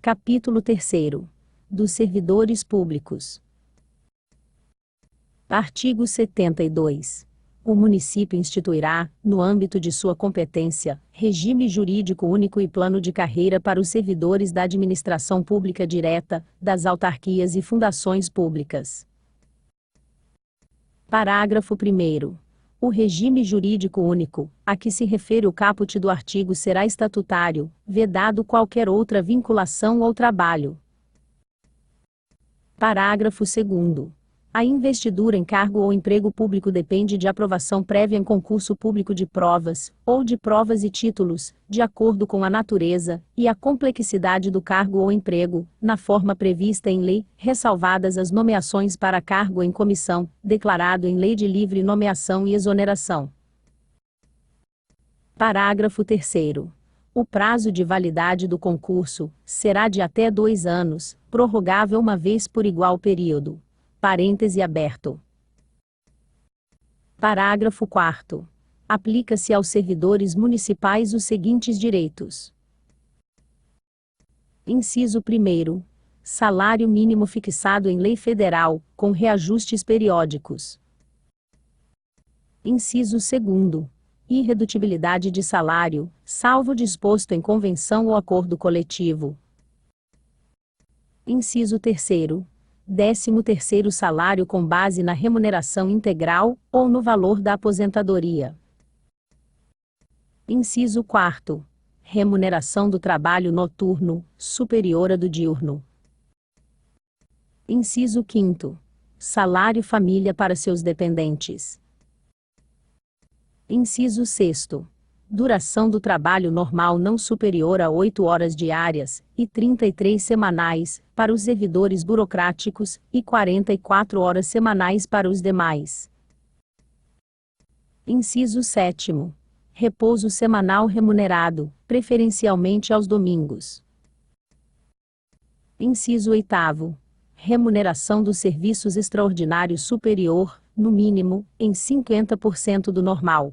Capítulo 3º. Dos servidores públicos. Artigo 72. O município instituirá, no âmbito de sua competência, regime jurídico único e plano de carreira para os servidores da administração pública direta, das autarquias e fundações públicas. Parágrafo 1º. O regime jurídico único, a que se refere o caput do artigo será estatutário, vedado qualquer outra vinculação ou trabalho. Parágrafo 2º. A investidura em cargo ou emprego público depende de aprovação prévia em concurso público de provas, ou de provas e títulos, de acordo com a natureza e a complexidade do cargo ou emprego, na forma prevista em lei, ressalvadas as nomeações para cargo em comissão, declarado em lei de livre nomeação e exoneração. Parágrafo 3º. O prazo de validade do concurso será de até 2 anos, prorrogável uma vez por igual período. Parêntese aberto. Parágrafo 4º. Aplica-se aos servidores municipais os seguintes direitos. Inciso 1º. Salário mínimo fixado em lei federal, com reajustes periódicos. Inciso 2º. Irredutibilidade de salário, salvo disposto em convenção ou acordo coletivo. Inciso 3º. 13º salário com base na remuneração integral, ou no valor da aposentadoria. Inciso 4º. Remuneração do trabalho noturno, superior à do diurno. Inciso 5º. Salário família para seus dependentes. Inciso 6º. Duração do trabalho normal não superior a 8 horas diárias, e 33 semanais, para os servidores burocráticos, e 44 horas semanais para os demais. Inciso 7º. Repouso semanal remunerado, preferencialmente aos domingos. Inciso 8º. Remuneração dos serviços extraordinários superior, no mínimo, em 50% do normal.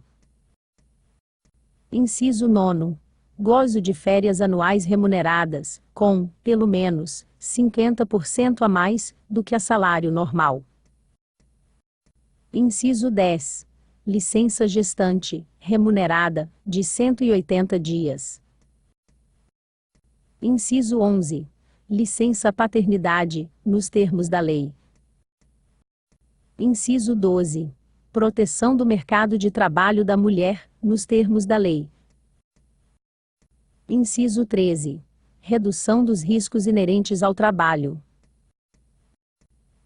Inciso 9º. Gozo de férias anuais remuneradas, com, pelo menos, 50% a mais, do que a salário normal. Inciso 10. Licença gestante, remunerada, de 180 dias. Inciso 11. Licença paternidade, nos termos da lei. Inciso 12. Proteção do mercado de trabalho da mulher, nos termos da lei. Inciso 13. Redução dos riscos inerentes ao trabalho.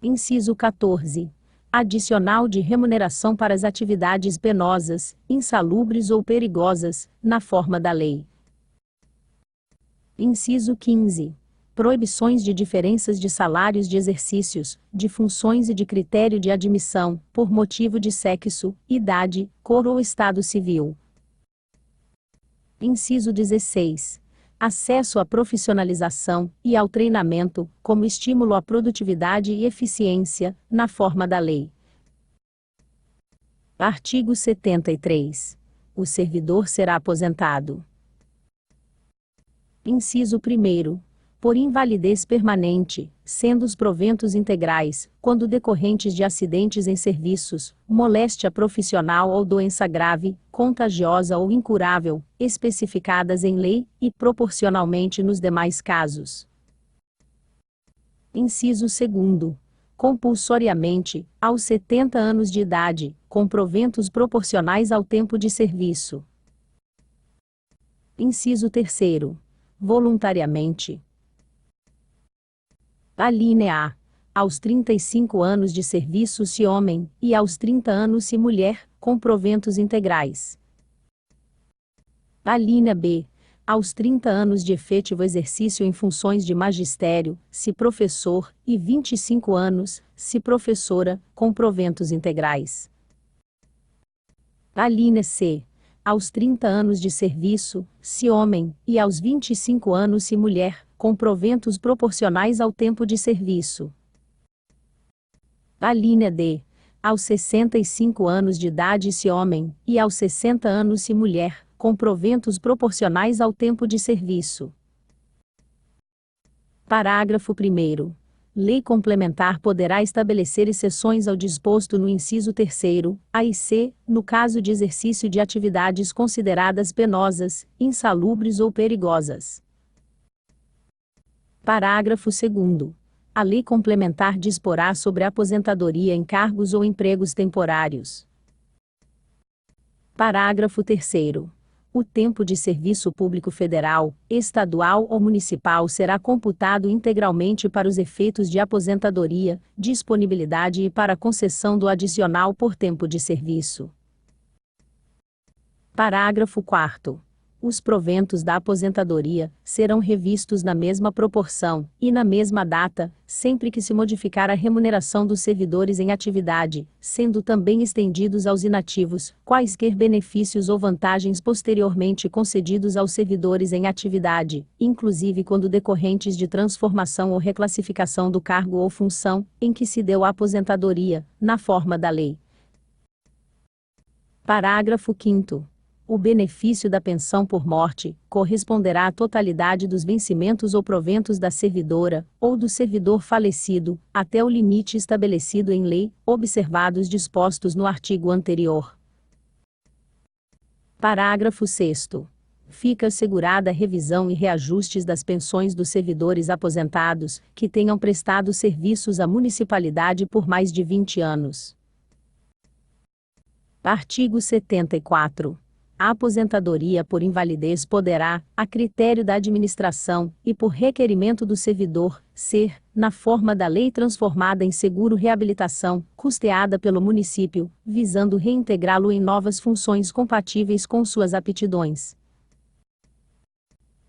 Inciso 14. Adicional de remuneração para as atividades penosas, insalubres ou perigosas, na forma da lei. Inciso 15. Proibições de diferenças de salários de exercícios, de funções e de critério de admissão, por motivo de sexo, idade, cor ou estado civil. Inciso 16. Acesso à profissionalização e ao treinamento, como estímulo à produtividade e eficiência, na forma da lei. Artigo 73. O servidor será aposentado. Inciso 1º. Por invalidez permanente, sendo os proventos integrais, quando decorrentes de acidentes em serviços, moléstia profissional ou doença grave, contagiosa ou incurável, especificadas em lei, e proporcionalmente nos demais casos. Inciso 2º. Compulsoriamente, aos 70 anos de idade, com proventos proporcionais ao tempo de serviço. Inciso 3º. Voluntariamente. Alínea A. Aos 35 anos de serviço se homem, e aos 30 anos se mulher, com proventos integrais. Alínea B. Aos 30 anos de efetivo exercício em funções de magistério, se professor, e 25 anos, se professora, com proventos integrais. Alínea C. Aos 30 anos de serviço, se homem, e aos 25 anos se mulher, com proventos proporcionais ao tempo de serviço. Alínea D. Aos 65 anos de idade se homem, e aos 60 anos se mulher, com proventos proporcionais ao tempo de serviço. Parágrafo 1º. Lei complementar poderá estabelecer exceções ao disposto no inciso 3º, A e C, no caso de exercício de atividades consideradas penosas, insalubres ou perigosas. Parágrafo 2º. A lei complementar disporá sobre a aposentadoria em cargos ou empregos temporários. Parágrafo 3º. O tempo de serviço público federal, estadual ou municipal será computado integralmente para os efeitos de aposentadoria, disponibilidade e para concessão do adicional por tempo de serviço. Parágrafo 4º. Os proventos da aposentadoria serão revistos na mesma proporção e na mesma data, sempre que se modificar a remuneração dos servidores em atividade, sendo também estendidos aos inativos quaisquer benefícios ou vantagens posteriormente concedidos aos servidores em atividade, inclusive quando decorrentes de transformação ou reclassificação do cargo ou função em que se deu a aposentadoria, na forma da lei. Parágrafo 5º. O benefício da pensão por morte corresponderá à totalidade dos vencimentos ou proventos da servidora, ou do servidor falecido, até o limite estabelecido em lei, observados dispostos no artigo anterior. Parágrafo 6º. Fica assegurada a revisão e reajustes das pensões dos servidores aposentados, que tenham prestado serviços à municipalidade por mais de 20 anos. Artigo 74. A aposentadoria por invalidez poderá, a critério da administração, e por requerimento do servidor, ser, na forma da lei transformada em seguro-reabilitação, custeada pelo município, visando reintegrá-lo em novas funções compatíveis com suas aptidões.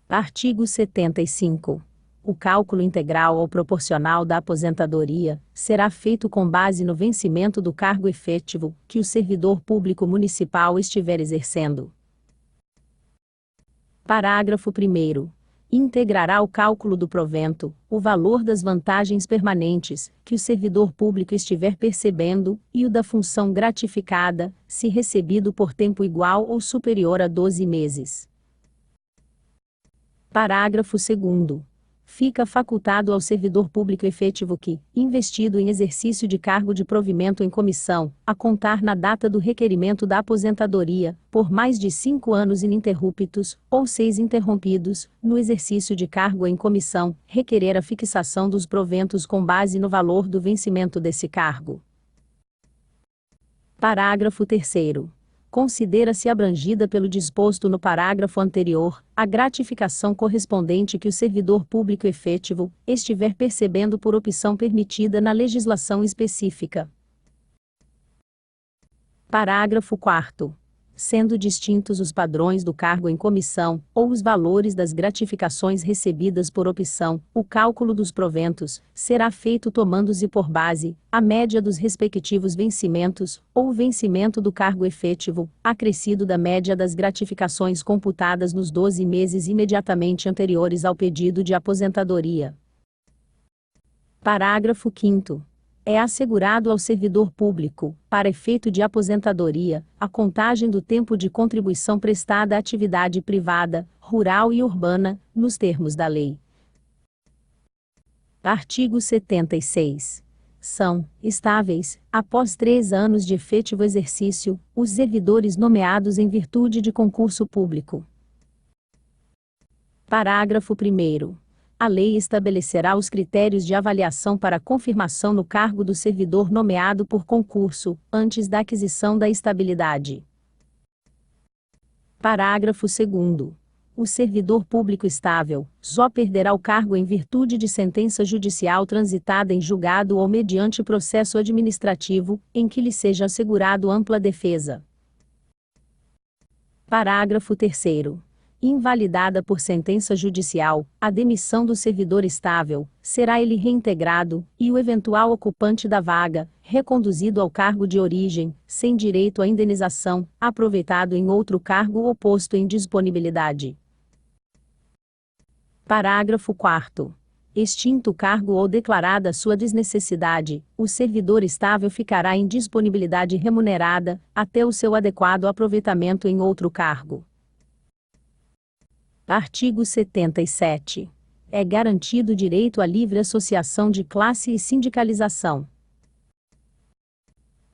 Artigo 75. O cálculo integral ou proporcional da aposentadoria será feito com base no vencimento do cargo efetivo que o servidor público municipal estiver exercendo. Parágrafo 1º. Integrará o cálculo do provento o valor das vantagens permanentes que o servidor público estiver percebendo e o da função gratificada, se recebido por tempo igual ou superior a 12 meses. Parágrafo 2º. Fica facultado ao servidor público efetivo que, investido em exercício de cargo de provimento em comissão, a contar na data do requerimento da aposentadoria, por mais de 5 anos ininterruptos, ou 6 interrompidos, no exercício de cargo em comissão, requerer a fixação dos proventos com base no valor do vencimento desse cargo. Parágrafo 3º. Considera-se abrangida pelo disposto no parágrafo anterior, a gratificação correspondente que o servidor público efetivo estiver percebendo por opção permitida na legislação específica. Parágrafo 4º. Sendo distintos os padrões do cargo em comissão, ou os valores das gratificações recebidas por opção, o cálculo dos proventos será feito tomando-se por base a média dos respectivos vencimentos, ou o vencimento do cargo efetivo, acrescido da média das gratificações computadas nos 12 meses imediatamente anteriores ao pedido de aposentadoria. Parágrafo 5º. É assegurado ao servidor público, para efeito de aposentadoria, a contagem do tempo de contribuição prestada à atividade privada, rural e urbana, nos termos da lei. Artigo 76. São estáveis, após 3 anos de efetivo exercício, os servidores nomeados em virtude de concurso público. Parágrafo 1º. A lei estabelecerá os critérios de avaliação para confirmação no cargo do servidor nomeado por concurso, antes da aquisição da estabilidade. Parágrafo 2º. O servidor público estável só perderá o cargo em virtude de sentença judicial transitada em julgado ou mediante processo administrativo, em que lhe seja assegurado ampla defesa. Parágrafo 3º. Invalidada por sentença judicial, a demissão do servidor estável, será ele reintegrado, e o eventual ocupante da vaga, reconduzido ao cargo de origem, sem direito à indenização, aproveitado em outro cargo ou posto em disponibilidade. Parágrafo 4º. Extinto o cargo ou declarada sua desnecessidade, o servidor estável ficará em disponibilidade remunerada, até o seu adequado aproveitamento em outro cargo. Artigo 77. É garantido o direito à livre associação de classe e sindicalização.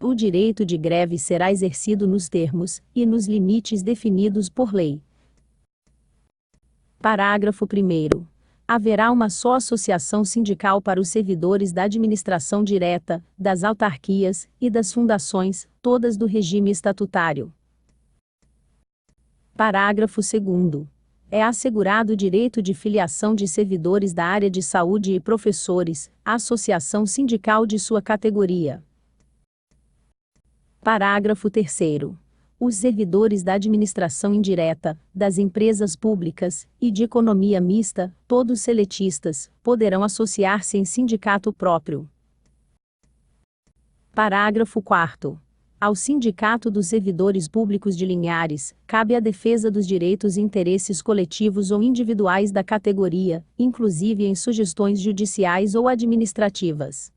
O direito de greve será exercido nos termos e nos limites definidos por lei. Parágrafo 1º. Haverá uma só associação sindical para os servidores da administração direta, das autarquias e das fundações, todas do regime estatutário. Parágrafo 2º. É assegurado o direito de filiação de servidores da área de saúde e professores, à associação sindical de sua categoria. Parágrafo 3º. Os servidores da administração indireta, das empresas públicas e de economia mista, todos seletistas, poderão associar-se em sindicato próprio. Parágrafo 4º. Ao Sindicato dos Servidores Públicos de Linhares, cabe a defesa dos direitos e interesses coletivos ou individuais da categoria, inclusive em sugestões judiciais ou administrativas.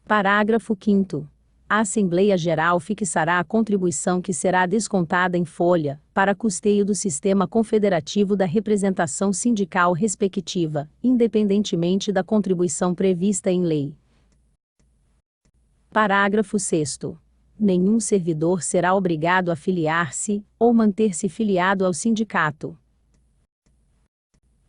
Parágrafo 5º. A Assembleia Geral fixará a contribuição que será descontada em folha, para custeio do sistema confederativo da representação sindical respectiva, independentemente da contribuição prevista em lei. Parágrafo 6º. Nenhum servidor será obrigado a filiar-se, ou manter-se filiado ao sindicato.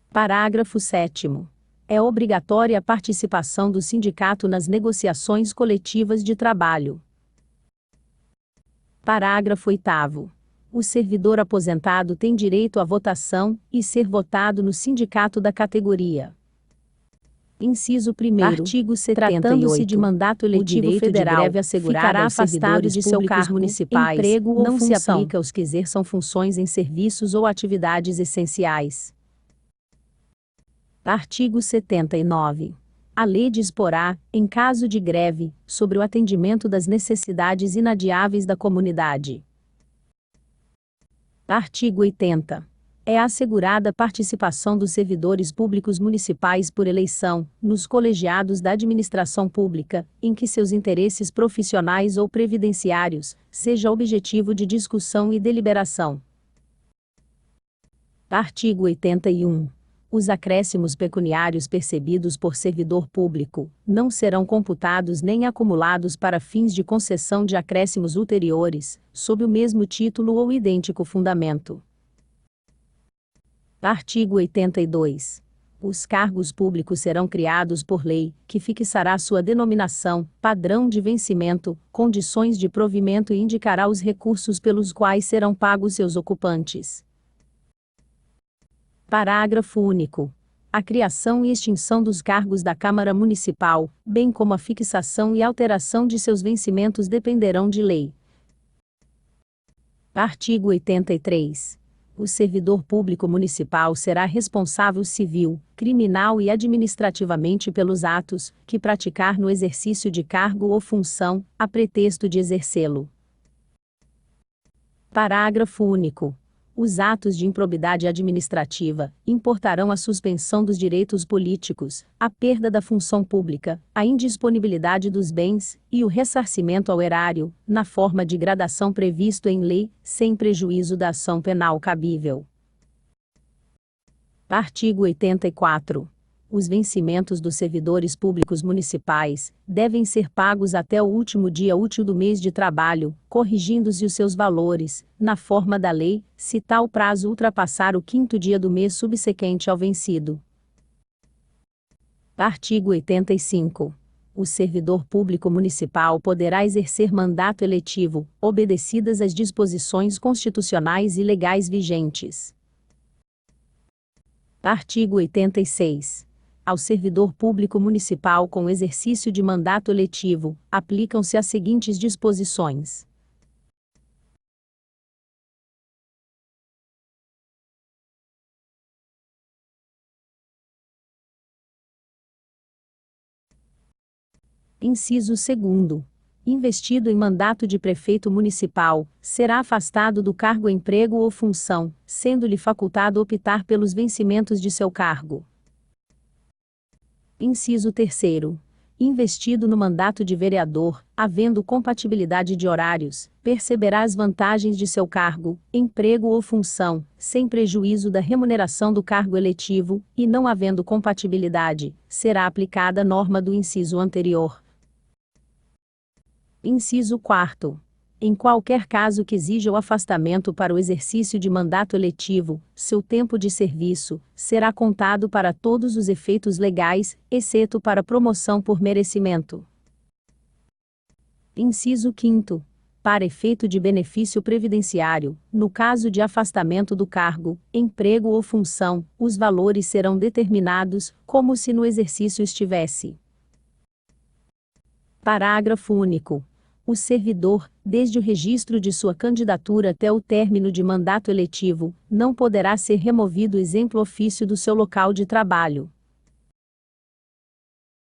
Parágrafo 7º. É obrigatória a participação do sindicato nas negociações coletivas de trabalho. Parágrafo 8º. O servidor aposentado tem direito à votação e ser votado no sindicato da categoria. Inciso 1º. Artigo 78. Tratando-se de mandato eletivo federal, de greve assegurado ficará afastado de seu cargo, municipais, emprego ou não função. Se aplica aos que exerçam funções em serviços ou atividades essenciais. Artigo 79. A lei disporá, em caso de greve, sobre o atendimento das necessidades inadiáveis da comunidade. Artigo 80. É assegurada a participação dos servidores públicos municipais por eleição, nos colegiados da administração pública, em que seus interesses profissionais ou previdenciários seja objetivo de discussão e deliberação. Artigo 81. Os acréscimos pecuniários percebidos por servidor público não serão computados nem acumulados para fins de concessão de acréscimos ulteriores, sob o mesmo título ou idêntico fundamento. Artigo 82. Os cargos públicos serão criados por lei, que fixará sua denominação, padrão de vencimento, condições de provimento e indicará os recursos pelos quais serão pagos seus ocupantes. Parágrafo único. A criação e extinção dos cargos da Câmara Municipal, bem como a fixação e alteração de seus vencimentos dependerão de lei. Artigo 83. O servidor público municipal será responsável civil, criminal e administrativamente pelos atos que praticar no exercício de cargo ou função, a pretexto de exercê-lo. Parágrafo único. Os atos de improbidade administrativa importarão a suspensão dos direitos políticos, a perda da função pública, a indisponibilidade dos bens e o ressarcimento ao erário, na forma de gradação previsto em lei, sem prejuízo da ação penal cabível. Artigo 84. Os vencimentos dos servidores públicos municipais devem ser pagos até o último dia útil do mês de trabalho, corrigindo-se os seus valores, na forma da lei, se tal prazo ultrapassar o 5º dia do mês subsequente ao vencido. Artigo 85. O servidor público municipal poderá exercer mandato eletivo, obedecidas as disposições constitucionais e legais vigentes. Artigo 86. Ao servidor público municipal com exercício de mandato eletivo, aplicam-se as seguintes disposições. Inciso 2º. Investido em mandato de prefeito municipal, será afastado do cargo, emprego ou função, sendo-lhe facultado optar pelos vencimentos de seu cargo. Inciso 3º. investido no mandato de vereador, havendo compatibilidade de horários, perceberá as vantagens de seu cargo, emprego ou função, sem prejuízo da remuneração do cargo eletivo, e não havendo compatibilidade, será aplicada a norma do inciso anterior. Inciso 4º. Em qualquer caso que exija o afastamento para o exercício de mandato eletivo, seu tempo de serviço será contado para todos os efeitos legais, exceto para promoção por merecimento. Inciso 5º. Para efeito de benefício previdenciário, no caso de afastamento do cargo, emprego ou função, os valores serão determinados, como se no exercício estivesse. Parágrafo único. O servidor, desde o registro de sua candidatura até o término de mandato eletivo, não poderá ser removido exemplo ofício do seu local de trabalho.